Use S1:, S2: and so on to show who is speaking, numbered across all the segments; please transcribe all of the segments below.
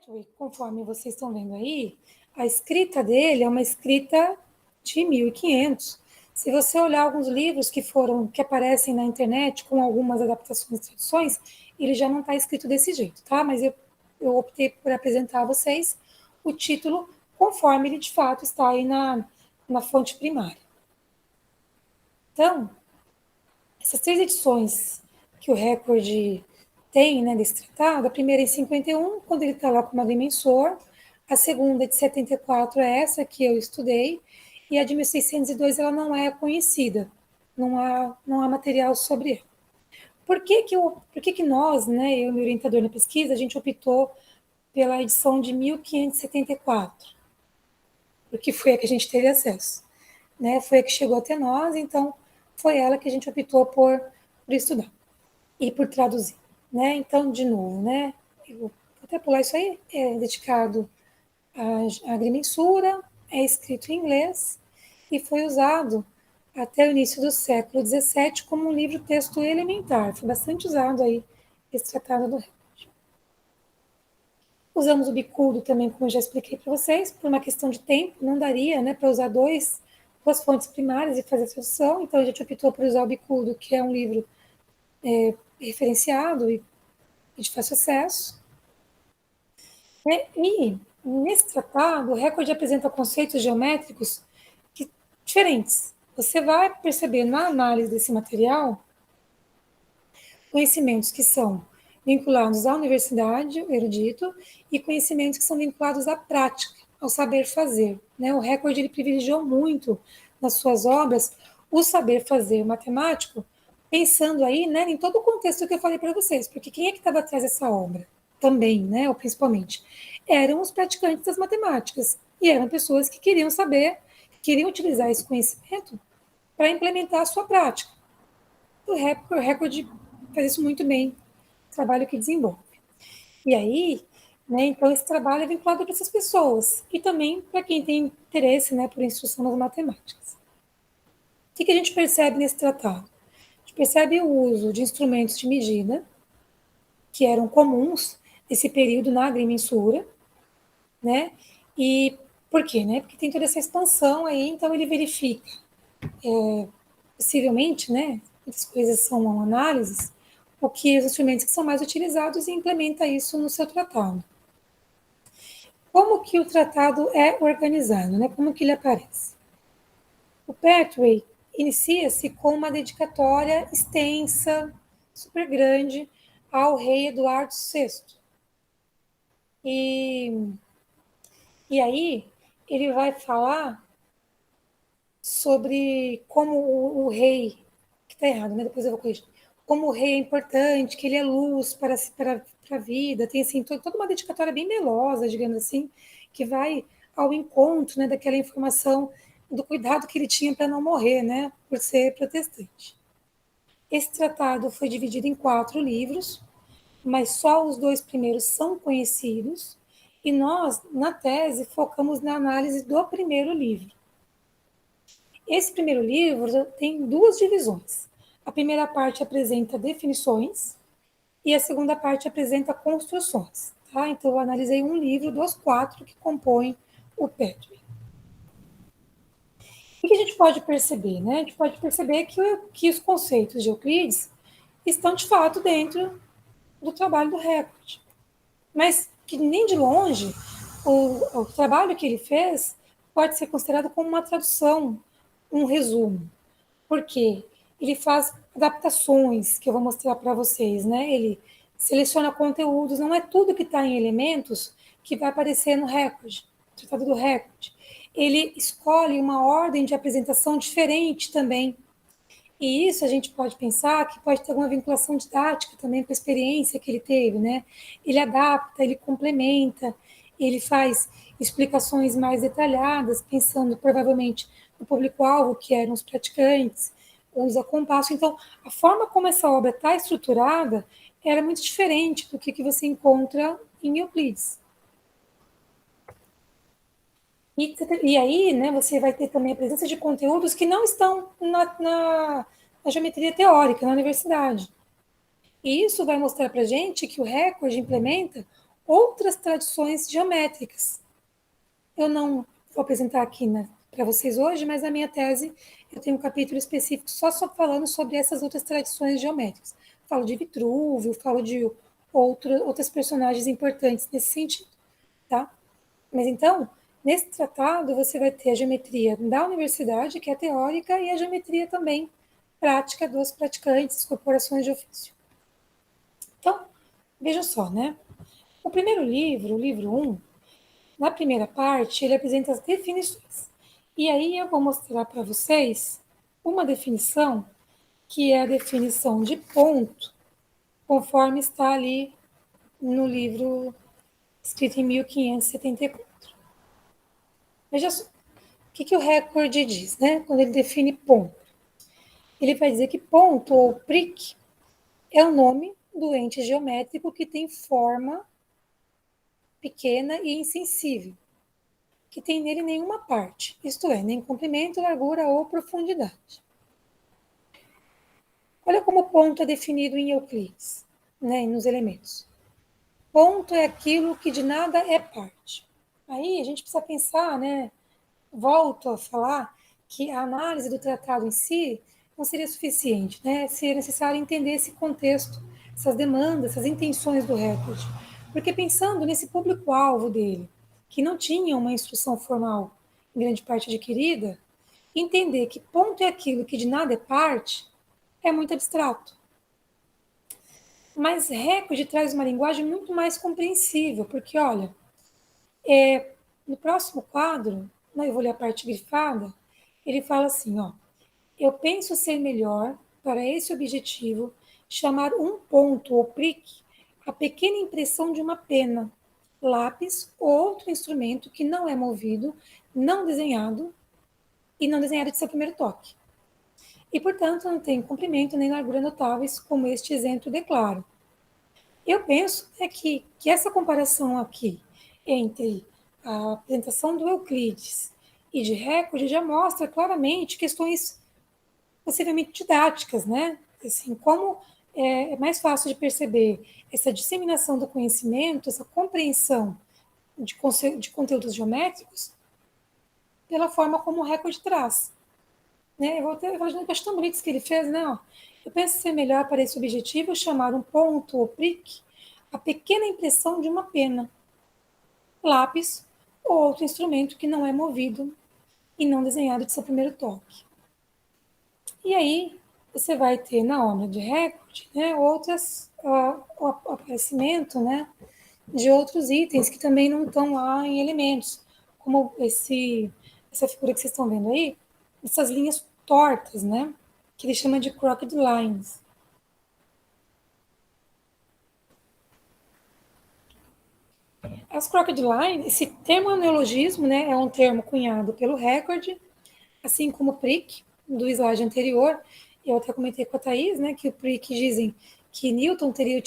S1: Pertwee, conforme vocês estão vendo aí, a escrita dele é uma escrita de 1500. Se você olhar alguns livros que aparecem na internet com algumas adaptações e traduções, ele já não está escrito desse jeito, tá? Mas eu optei por apresentar a vocês o título conforme ele de fato está aí na fonte primária. Então, essas 3 edições que o Record tem, né, desse tratado, a primeira é em 51, quando ele está lá como agrimensor, a segunda de 74 é essa que eu estudei, e a de 1602 ela não é conhecida, não há material sobre ela. Por que nós, né, eu e meu orientador na pesquisa, a gente optou pela edição de 1574? Porque foi a que a gente teve acesso, né? Foi a que chegou até nós, então foi ela que a gente optou por estudar e por traduzir, né? Então, de novo, né? Eu vou até pular isso aí, é dedicado à agrimensura, é escrito em inglês e foi usado até o início do século XVII como um livro-texto elementar. Foi bastante usado aí esse tratado do Record. Usamos o bicudo também, como eu já expliquei para vocês, por uma questão de tempo, não daria, né, para usar duas fontes primárias e fazer a tradução, então a gente optou por usar o bicudo, que é um livro referenciado e de fácil acesso. E nesse tratado, o Record apresenta conceitos geométricos diferentes. Você vai perceber na análise desse material conhecimentos que são vinculados à universidade, o erudito, e conhecimentos que são vinculados à prática, ao saber fazer. Né? O Record ele privilegiou muito nas suas obras o saber fazer matemático, pensando aí, né, em todo o contexto que eu falei para vocês, porque quem é que estava atrás dessa obra? Também, né, ou principalmente, eram os praticantes das matemáticas, e eram pessoas que queriam saber, queriam utilizar esse conhecimento para implementar a sua prática. O Record faz isso muito bem, o trabalho que desenvolve. E aí, né, então esse trabalho é vinculado para essas pessoas e também para quem tem interesse, né, por instrução nas matemáticas. O que a gente percebe nesse tratado? A gente percebe o uso de instrumentos de medida que eram comuns nesse período na agrimensura, né? E por quê, né? Porque tem toda essa expansão aí, então ele verifica, possivelmente, né? Muitas coisas são análises, o que os instrumentos que são mais utilizados e implementa isso no seu tratado. Como que o tratado é organizado, né? Como que ele aparece? O Pertwee inicia-se com uma dedicatória extensa, super grande, ao rei Eduardo VI. E aí ele vai falar sobre como o rei, que está errado, né? Depois eu vou corrigir, como o rei é importante, que ele é luz para a vida, tem assim, toda uma dedicatória bem melosa, digamos assim, que vai ao encontro, né, daquela informação do cuidado que ele tinha para não morrer, né, por ser protestante. Esse tratado foi dividido em 4 livros, mas só os 2 primeiros são conhecidos, e nós, na tese, focamos na análise do primeiro livro. Esse primeiro livro tem 2 divisões. A primeira parte apresenta definições e a segunda parte apresenta construções. Tá? Então, eu analisei um livro dos 4 que compõem o Pertwee. O que a gente pode perceber? Né? A gente pode perceber que os conceitos de Euclides estão, de fato, dentro do trabalho do Record. Mas que nem de longe o trabalho que ele fez pode ser considerado como uma tradução, um resumo. Por quê? Ele faz adaptações, que eu vou mostrar para vocês, né? Ele seleciona conteúdos, não é tudo que está em elementos que vai aparecer no Record, tratado do Record. Ele escolhe uma ordem de apresentação diferente também. E isso a gente pode pensar que pode ter alguma vinculação didática também com a experiência que ele teve, né? Ele adapta, ele complementa, ele faz explicações mais detalhadas, pensando provavelmente no público-alvo, que eram os praticantes, usa compasso. Então, a forma como essa obra está estruturada era muito diferente do que você encontra em Euclides. E aí, né, você vai ter também a presença de conteúdos que não estão na geometria teórica, na universidade. E isso vai mostrar para a gente que o Record implementa outras tradições geométricas. Eu não vou apresentar aqui, né, para vocês hoje, mas na minha tese eu tenho um capítulo específico só falando sobre essas outras tradições geométricas. Falo de Vitrúvio, falo de outras personagens importantes nesse sentido, tá? Mas então, nesse tratado você vai ter a geometria da universidade, que é teórica, e a geometria também prática dos praticantes, corporações de ofício. Então, veja só, né? O primeiro livro, o livro 1, na primeira parte, ele apresenta as definições. E aí eu vou mostrar para vocês uma definição, que é a definição de ponto, conforme está ali no livro escrito em 1574. Veja só, o que o recorde diz, né? Quando ele define ponto. Ele vai dizer que ponto, ou prick, é o nome do ente geométrico que tem forma pequena e insensível, que tem nele nenhuma parte, isto é, nem comprimento, largura ou profundidade. Olha como o ponto é definido em Euclides, né, nos elementos. Ponto é aquilo que de nada é parte. Aí a gente precisa pensar, né, volto a falar que a análise do tratado em si não seria suficiente, né? Seria necessário entender esse contexto, essas demandas, essas intenções do recorde. Porque pensando nesse público-alvo dele, que não tinha uma instrução formal em grande parte adquirida, entender que ponto é aquilo que de nada é parte é muito abstrato. Mas recorde traz uma linguagem muito mais compreensível, porque, olha, no próximo quadro, né, eu vou ler a parte grifada, ele fala assim, ó, eu penso ser melhor, para esse objetivo, chamar um ponto ou prick a pequena impressão de uma pena, lápis ou outro instrumento que não é movido, não desenhado e não desenhado de seu primeiro toque. E, portanto, não tem comprimento nem largura notáveis, como este exemplo declara. Eu penso que essa comparação aqui entre a apresentação do Euclides e de recorde já mostra claramente questões possivelmente didáticas, né? Assim, como é mais fácil de perceber essa disseminação do conhecimento, essa compreensão de conteúdos geométricos pela forma como o recorde traz. Né? Eu vou até imaginar que acho tão bonito isso que ele fez, né? Ó, eu penso ser melhor para esse objetivo chamar um ponto ou prick a pequena impressão de uma pena, lápis ou outro instrumento que não é movido e não desenhado de seu primeiro toque. E aí você vai ter na obra de recorde, né, o aparecimento, né, de outros itens que também não estão lá em elementos, como essa figura que vocês estão vendo aí, essas linhas tortas, né, que ele chama de crooked lines. As crooked lines, esse termo é um neologismo, né, é um termo cunhado pelo recorde, assim como o prick, do slide anterior. Eu até comentei com a Thais, né, que o prick dizem que Newton teria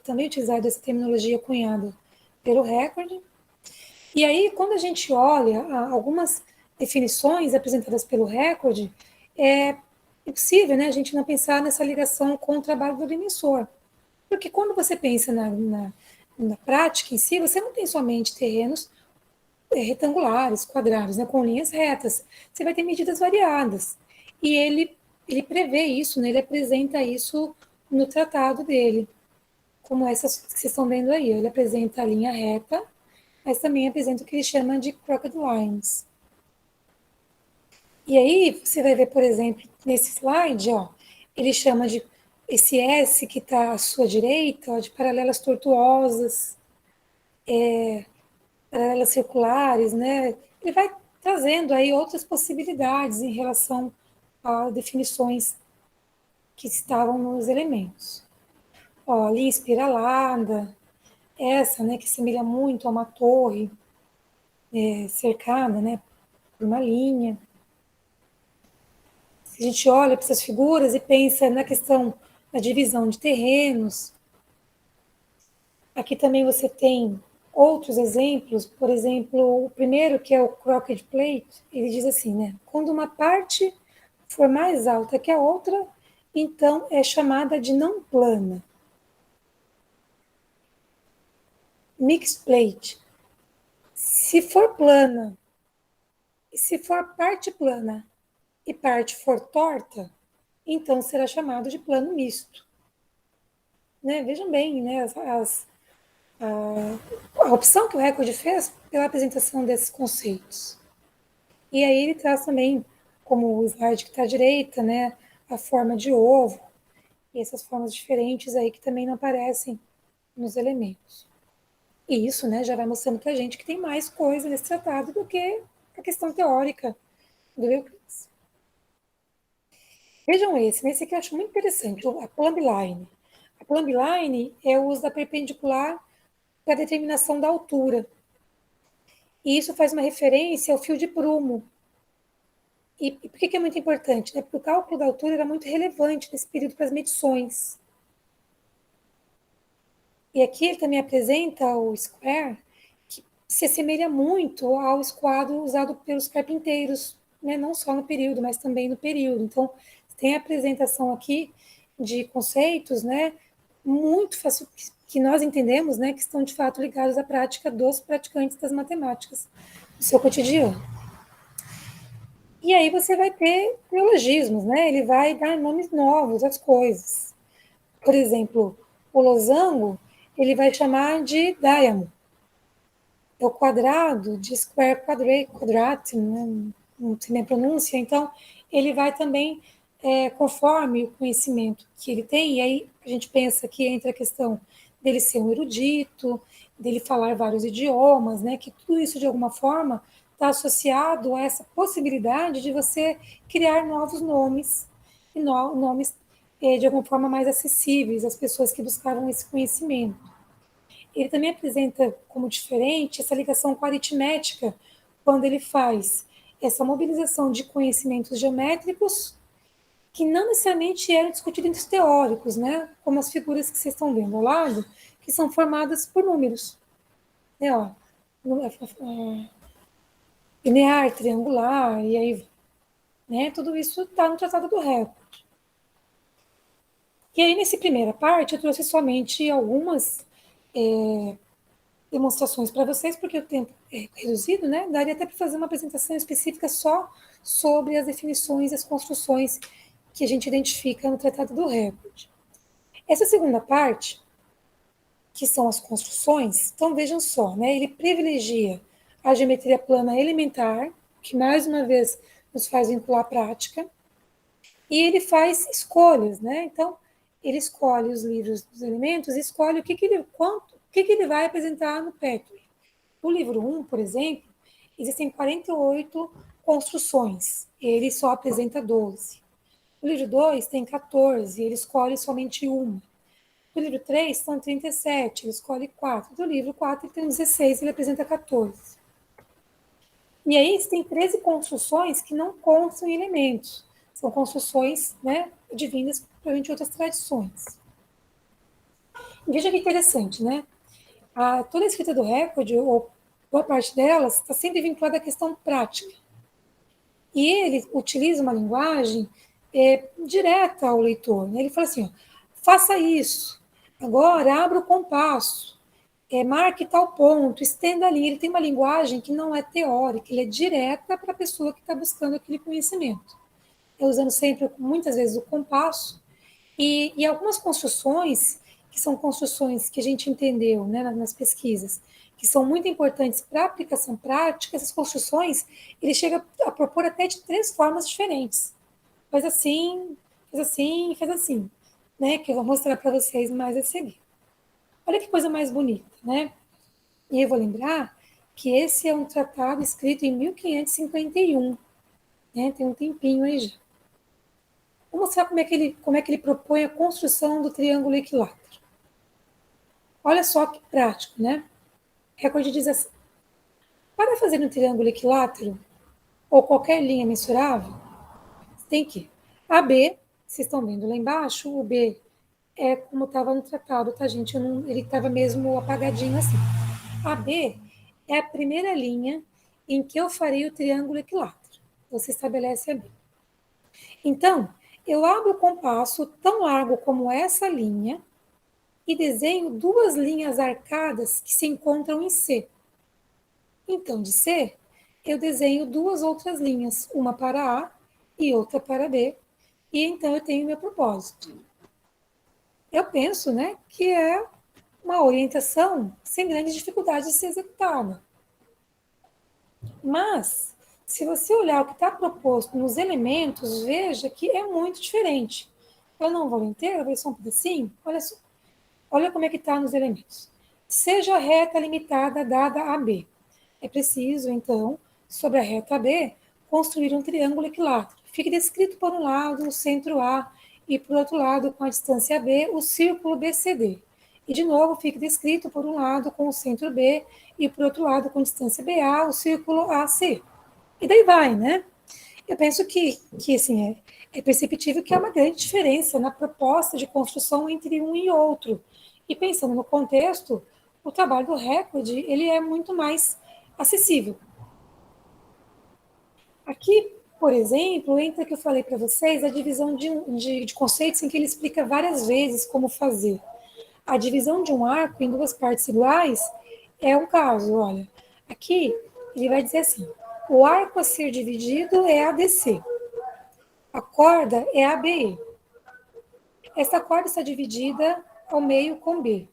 S1: também utilizado essa terminologia cunhada pelo recorde. E aí, quando a gente olha algumas definições apresentadas pelo recorde, é impossível, né, a gente não pensar nessa ligação com o trabalho do emissor. Porque quando você pensa na prática em si, você não tem somente terrenos retangulares, quadrados, né, com linhas retas. Você vai ter medidas variadas. E ele prevê isso, né, ele apresenta isso no tratado dele, como essas que vocês estão vendo aí. Ele apresenta a linha reta, mas também apresenta o que ele chama de crooked lines. E aí você vai ver, por exemplo, nesse slide, ó, ele chama de esse S que está à sua direita, ó, de paralelas tortuosas, paralelas circulares, né? Ele vai trazendo aí outras possibilidades em relação a definições que estavam nos elementos. Ó, a linha espiralada, essa, né, que semelha muito a uma torre cercada, né, por uma linha. Se a gente olha para essas figuras e pensa na questão da divisão de terrenos, aqui também você tem outros exemplos, por exemplo, o primeiro, que é o crooked plate, ele diz assim, né, quando uma parte for mais alta que a outra, então é chamada de não plana. mixed plate. Se for plana, se for parte plana e parte for torta, então será chamado de plano misto. Né? Vejam bem, né, a opção que o Record fez pela apresentação desses conceitos. E aí ele traz também, como o slide que está à direita, né, a forma de ovo, e essas formas diferentes aí que também não aparecem nos elementos. E isso, né, já vai mostrando para a gente que tem mais coisa nesse tratado do que a questão teórica do Euclides. Vejam esse aqui eu acho muito interessante, a plumb line. A plumb line é o uso da perpendicular para a determinação da altura. E isso faz uma referência ao fio de prumo. E por que é muito importante? Né? Porque o cálculo da altura era muito relevante nesse período para as medições. E aqui ele também apresenta o square, que se assemelha muito ao esquadro usado pelos carpinteiros, né? Não só no período, mas também no período. Então, tem a apresentação aqui de conceitos, né? Muito fácil, que nós entendemos, né? Que estão de fato ligados à prática dos praticantes das matemáticas no seu cotidiano. E aí você vai ter neologismos, né? Ele vai dar nomes novos às coisas. Por exemplo, o losango, ele vai chamar de diamond. É o quadrado de square quadrat, né? Não sei nem a pronúncia. Então, ele vai também, conforme o conhecimento que ele tem, e aí a gente pensa que entra a questão dele ser um erudito, dele falar vários idiomas, né? Que tudo isso, de alguma forma, está associado a essa possibilidade de você criar novos nomes, e nomes de alguma forma mais acessíveis às pessoas que buscavam esse conhecimento. Ele também apresenta como diferente essa ligação com a aritmética, quando ele faz essa mobilização de conhecimentos geométricos que não necessariamente eram discutidos entre os teóricos, né? Como as figuras que vocês estão vendo ao lado, que são formadas por números. Né? Ó, linear, triangular, e aí, né? Tudo isso está no Tratado do Record. E aí, nessa primeira parte, eu trouxe somente algumas demonstrações para vocês, porque o tempo é reduzido, né? Daria até para fazer uma apresentação específica só sobre as definições e as construções que a gente identifica no Tratado do Record. Essa segunda parte, que são as construções, então vejam só, né? Ele privilegia a geometria plana elementar, que mais uma vez nos faz vincular a prática, e ele faz escolhas, né? Então, ele escolhe os livros dos elementos, escolhe o que ele vai apresentar no Petri. No livro 1, por exemplo, existem 48 construções, ele só apresenta 12. No livro 2 tem 14, ele escolhe somente uma. No livro 3 são 37, ele escolhe 4. No livro 4 ele tem 16, ele apresenta 14. E aí tem 13 construções que não constam em elementos. São construções, né, advindas provavelmente de outras tradições. E veja que interessante, né? Toda a escrita do recorde, ou boa parte delas, está sempre vinculada à questão prática. E ele utiliza uma linguagem direta ao leitor. Né? Ele fala assim, ó, faça isso, agora abra o compasso, marque tal ponto, estenda a linha. Ele tem uma linguagem que não é teórica, ele é direta para a pessoa que está buscando aquele conhecimento. Usando sempre, muitas vezes, o compasso, e algumas construções, que são construções que a gente entendeu, né, nas pesquisas, que são muito importantes para a aplicação prática, essas construções, ele chega a propor até de 3 formas diferentes. Faz assim, faz assim, faz assim, né, que eu vou mostrar para vocês mais a seguir. Olha que coisa mais bonita, né? E eu vou lembrar que esse é um tratado escrito em 1551, né, tem um tempinho aí já. Vou mostrar como é que ele propõe a construção do triângulo equilátero. Olha só que prático, né? Recorde diz assim: para fazer um triângulo equilátero, ou qualquer linha mensurável, tem que AB, vocês estão vendo lá embaixo, o B é como estava no tratado, tá, gente? Ele estava mesmo apagadinho assim. AB é a primeira linha em que eu farei o triângulo equilátero. Você estabelece a B. Então, eu abro o compasso tão largo como essa linha, e desenho duas linhas arcadas que se encontram em C. Então, de C, eu desenho duas outras linhas, uma para A e outra para B, e então eu tenho meu propósito. Eu penso, né, que é uma orientação sem grandes dificuldades de ser executada. Mas, se você olhar o que está proposto nos elementos, veja que é muito diferente. Eu não vou ler inteiro, eu vou ler só um pedacinho. Olha só. Olha como é que está nos elementos. Seja a reta limitada dada a B. É preciso, então, sobre a reta B, construir um triângulo equilátero. Fique descrito por um lado o centro A e, por outro lado, com a distância B, o círculo BCD. E, de novo, fique descrito por um lado com o centro B e, por outro lado, com distância BA, o círculo AC. E daí vai, né? Eu penso que assim, é perceptível que há uma grande diferença na proposta de construção entre um e outro. E pensando no contexto, o trabalho do Record ele é muito mais acessível. Aqui, por exemplo, entra que eu falei para vocês a divisão de conceitos em que ele explica várias vezes como fazer. A divisão de um arco em duas partes iguais é um caso, olha. Aqui ele vai dizer assim: o arco a ser dividido é ADC, a corda é ABE. Esta corda está dividida ao meio com B,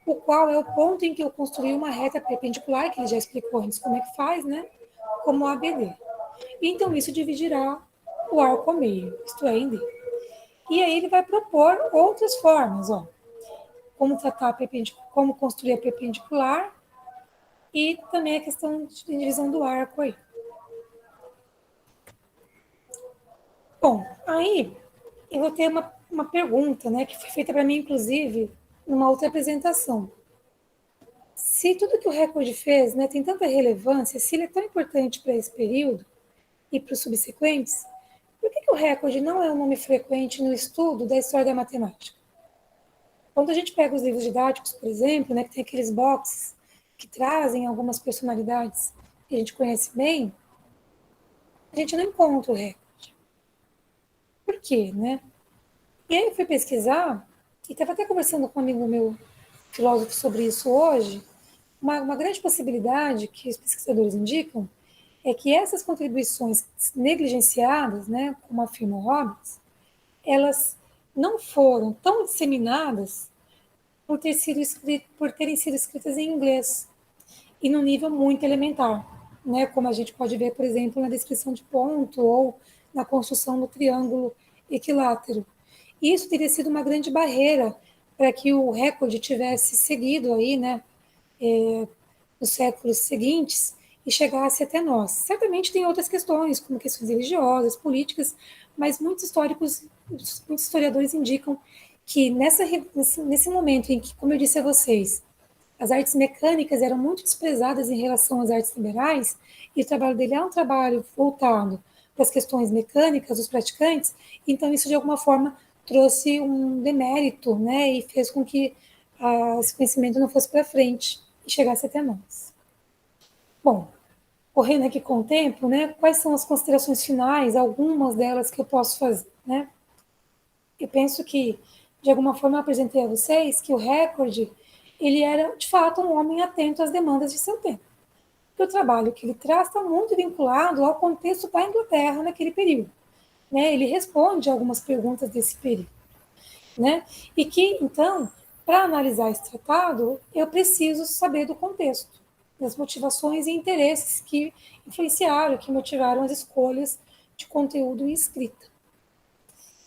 S1: o qual é o ponto em que eu construí uma reta perpendicular, que ele já explicou antes como é que faz, né? Como ABD. Então, isso dividirá o arco ao meio, isto é, em D. E aí ele vai propor outras formas, ó. Como tratar como construir a perpendicular e também a questão de divisão do arco aí. Bom, aí eu vou ter uma pergunta, né, que foi feita para mim, inclusive, numa outra apresentação. Se tudo que o Record fez, né, tem tanta relevância, se ele é tão importante para esse período e para os subsequentes, por que o Record não é um nome frequente no estudo da história da matemática? Quando a gente pega os livros didáticos, por exemplo, né, que tem aqueles boxes que trazem algumas personalidades que a gente conhece bem, a gente não encontra o Record. Por quê, né? E aí eu fui pesquisar, e estava até conversando com um amigo meu, filósofo, sobre isso hoje. Uma grande possibilidade que os pesquisadores indicam é que essas contribuições negligenciadas, né, como afirma o Robbins, elas não foram tão disseminadas por terem sido escritas em inglês e num nível muito elementar, né, como a gente pode ver, por exemplo, na descrição de ponto ou na construção do triângulo equilátero. Isso teria sido uma grande barreira para que o recorde tivesse seguido aí, né, nos séculos seguintes e chegasse até nós. Certamente tem outras questões, como questões religiosas, políticas, mas muitos históricos, muitos historiadores indicam que nesse momento em que, como eu disse a vocês, as artes mecânicas eram muito desprezadas em relação às artes liberais, e o trabalho dele é um trabalho voltado para as questões mecânicas dos praticantes, então isso de alguma forma trouxe um demérito, né, e fez com que esse conhecimento não fosse para frente e chegasse até nós. Bom, correndo aqui com o tempo, né, quais são as considerações finais, algumas delas que eu posso fazer, né? Eu penso que, de alguma forma, eu apresentei a vocês que o Record, ele era, de fato, um homem atento às demandas de seu tempo. Que o trabalho que ele traz está muito vinculado ao contexto da Inglaterra naquele período. Né? Ele responde algumas perguntas desse período. Né? E que, então, para analisar esse tratado, eu preciso saber do contexto, das motivações e interesses que influenciaram, que motivaram as escolhas de conteúdo e escrita.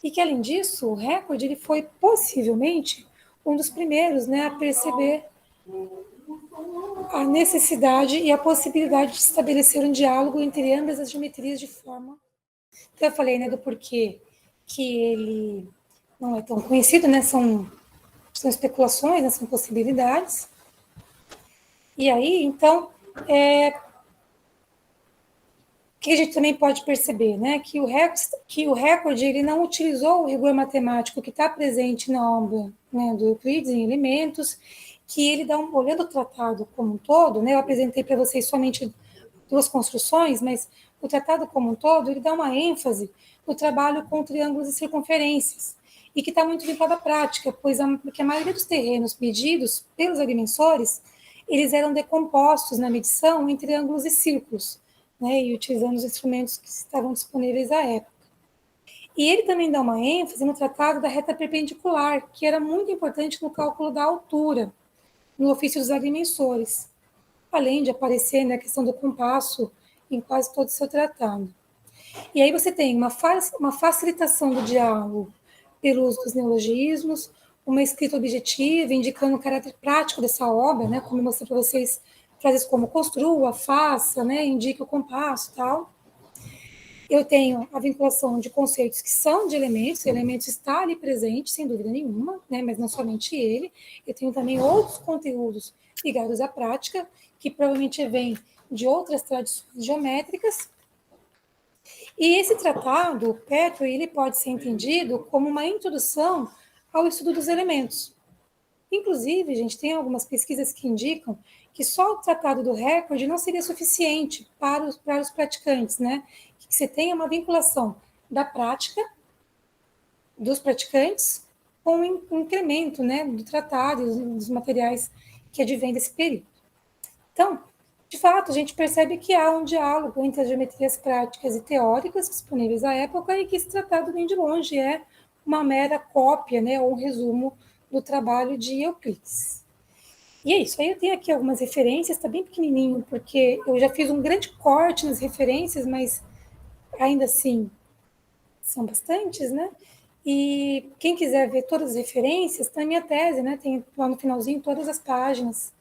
S1: E que, além disso, o Record ele foi possivelmente um dos primeiros, né, a perceber a necessidade e a possibilidade de estabelecer um diálogo entre ambas as geometrias de forma. Então, eu falei, né, do porquê que ele não é tão conhecido, né, são especulações, né, são possibilidades. E aí, então, que a gente também pode perceber, né, que o Record ele não utilizou o rigor matemático que está presente na obra, né, do Euclides em Elementos, que ele dá olhando o tratado como um todo, né, eu apresentei para vocês somente duas construções, mas o tratado como um todo ele dá uma ênfase no trabalho com triângulos e circunferências. e que está muito vinculado à prática, porque a maioria dos terrenos medidos pelos agrimensores, eles eram decompostos na medição em triângulos e círculos, né, e utilizando os instrumentos que estavam disponíveis à época. E ele também dá uma ênfase no tratado da reta perpendicular, que era muito importante no cálculo da altura, no ofício dos agrimensores, além de aparecer na questão do compasso em quase todo o seu tratado. E aí você tem uma facilitação do diálogo pelo uso dos neologismos, uma escrita objetiva, indicando o caráter prático dessa obra, né, como eu mostrei para vocês, frases como construa, faça, né, indique o compasso e tal. Eu tenho a vinculação de conceitos que são de elementos, o elemento está ali presente, sem dúvida nenhuma, né, mas não somente ele. Eu tenho também outros conteúdos ligados à prática, que provavelmente vêm de outras tradições geométricas. E esse tratado, o Petro, ele pode ser entendido como uma introdução ao estudo dos elementos. Inclusive, gente, tem algumas pesquisas que indicam que só o tratado do recorde não seria suficiente para os praticantes, né? Que você tenha uma vinculação da prática dos praticantes com o incremento, né, do tratado, dos materiais que advêm desse período. Então, de fato, a gente percebe que há um diálogo entre as geometrias práticas e teóricas disponíveis à época e que esse tratado nem de longe é uma mera cópia, né, ou um resumo do trabalho de Euclides. E é isso. Aí eu tenho aqui algumas referências, está bem pequenininho, porque eu já fiz um grande corte nas referências, mas ainda assim são bastantes, né? E quem quiser ver todas as referências, tem a minha tese, né? Tem lá no finalzinho todas as páginas,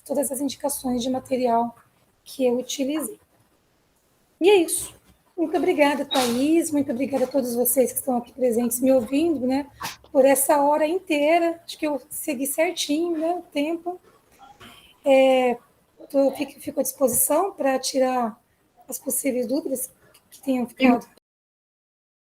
S1: todas as indicações de material que eu utilizei. E é isso. Muito obrigada, Thaís. Muito obrigada a todos vocês que estão aqui presentes me ouvindo, né? Por essa hora inteira. Acho que eu segui certinho, né? O tempo. Fico à disposição para tirar as possíveis dúvidas que tenham ficado